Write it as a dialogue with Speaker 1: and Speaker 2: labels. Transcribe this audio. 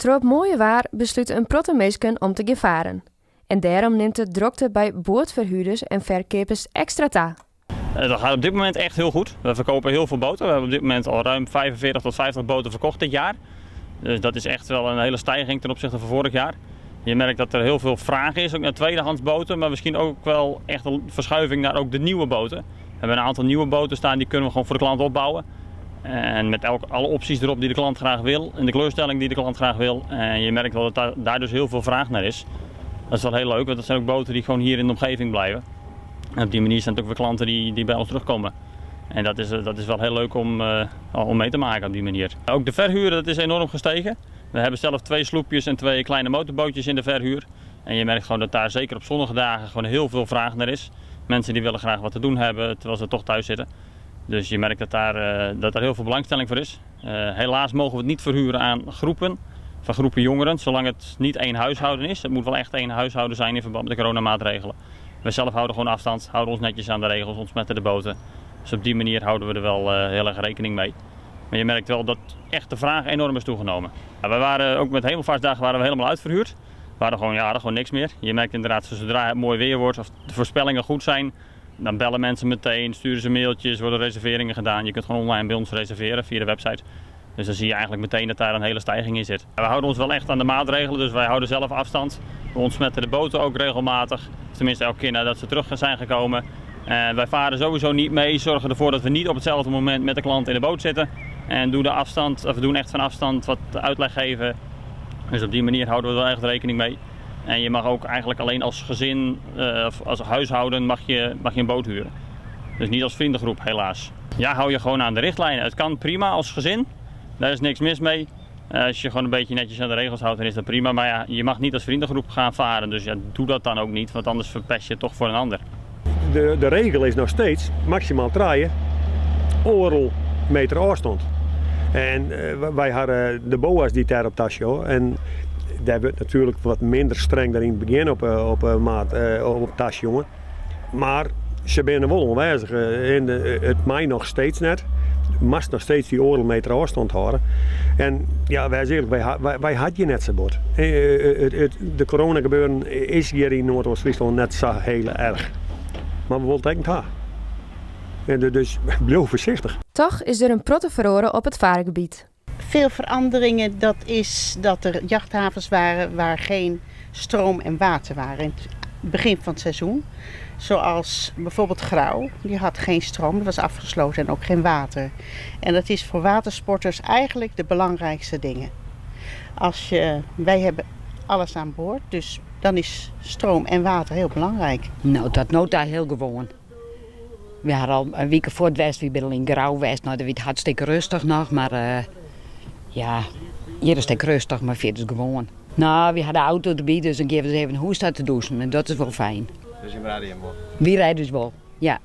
Speaker 1: Troop mooie waar besluit een protte meesken om te gaan varen. En daarom neemt de drukte bij bootverhuurders en verkepers extra ta.
Speaker 2: Dat gaat op dit moment echt heel goed. We verkopen heel veel boten. We hebben op dit moment al ruim 45 tot 50 boten verkocht dit jaar. Dus dat is echt wel een hele stijging ten opzichte van vorig jaar. Je merkt dat er heel veel vraag is, ook naar tweedehands boten, maar misschien ook wel echt een verschuiving naar ook de nieuwe boten. We hebben een aantal nieuwe boten staan, die kunnen we gewoon voor de klant opbouwen. En met alle opties erop die de klant graag wil en de kleurstelling die de klant graag wil. En je merkt wel dat daar dus heel veel vraag naar is. Dat is wel heel leuk, want dat zijn ook boten die gewoon hier in de omgeving blijven. En op die manier zijn het ook weer klanten die bij ons terugkomen. En dat is wel heel leuk om mee te maken op die manier. Ook de verhuur, dat is enorm gestegen. We hebben zelf 2 sloepjes en 2 kleine motorbootjes in de verhuur. En je merkt gewoon dat daar zeker op zonnige dagen gewoon heel veel vraag naar is. Mensen die willen graag wat te doen hebben terwijl ze toch thuis zitten. Dus je merkt dat daar heel veel belangstelling voor is. Helaas mogen we het niet verhuren aan groepen, van groepen jongeren, zolang het niet één huishouden is. Het moet wel echt één huishouden zijn in verband met de coronamaatregelen. Wij zelf houden gewoon afstand, houden ons netjes aan de regels, ontsmetten de boten. Dus op die manier houden we er wel heel erg rekening mee. Maar je merkt wel dat echt de vraag enorm is toegenomen. We waren ook met Hemelvaartsdag helemaal uitverhuurd. We hadden gewoon niks meer. Je merkt inderdaad, zodra het mooi weer wordt of de voorspellingen goed zijn, dan bellen mensen meteen, sturen ze mailtjes, worden reserveringen gedaan. Je kunt gewoon online bij ons reserveren via de website. Dus dan zie je eigenlijk meteen dat daar een hele stijging in zit. We houden ons wel echt aan de maatregelen, dus wij houden zelf afstand. We ontsmetten de boten ook regelmatig. Tenminste elke keer nadat ze terug zijn gekomen. Wij varen sowieso niet mee, zorgen ervoor dat we niet op hetzelfde moment met de klant in de boot zitten. En doen echt van afstand wat uitleg geven. Dus op die manier houden we er wel echt rekening mee. En je mag ook eigenlijk alleen als gezin of als huishouden mag je een boot huren. Dus niet als vriendengroep helaas. Ja, hou je gewoon aan de richtlijnen. Het kan prima als gezin. Daar is niks mis mee. Als je gewoon een beetje netjes aan de regels houdt, dan is dat prima. Maar ja, je mag niet als vriendengroep gaan varen. Dus ja, doe dat dan ook niet, want anders verpest je het toch voor een ander.
Speaker 3: De regel is nog steeds maximaal draaien, overal meter afstand. En wij hadden de boa's die daar op tasje. En daar wordt natuurlijk wat minder streng dan in het begin op tasje, jongen. Maar ze zijn er wel aanwezig. Het mij nog steeds net. Mast nog steeds die oorlogmeter afstand houden. En ja, wij hadden je net zo bord. De corona gebeuren is hier in Noordoost-Friesland net zo heel erg. Maar we willen het eigenlijk hebben. Dus blijf voorzichtig.
Speaker 1: Toch is er een protte verloren op het vaargebied.
Speaker 4: Veel veranderingen, dat is dat er jachthavens waren waar geen stroom en water waren in het begin van het seizoen. Zoals bijvoorbeeld Grauw, die had geen stroom, dat was afgesloten en ook geen water. En dat is voor watersporters eigenlijk de belangrijkste dingen. Wij hebben alles aan boord, dus dan is stroom en water heel belangrijk.
Speaker 5: Nou, dat nooit daar heel gewoon. We hadden al een week voor het west, we zijn in Grauw west, nou dat was hartstikke rustig nog, maar ja, hier is het rustig, maar verder is het gewoon. Nou, we hadden de auto erbij, dus dan geven we even hoe staat te douchen en dat is wel fijn.
Speaker 6: Dus je rijdt hem wel?
Speaker 5: We rijden dus wel, ja.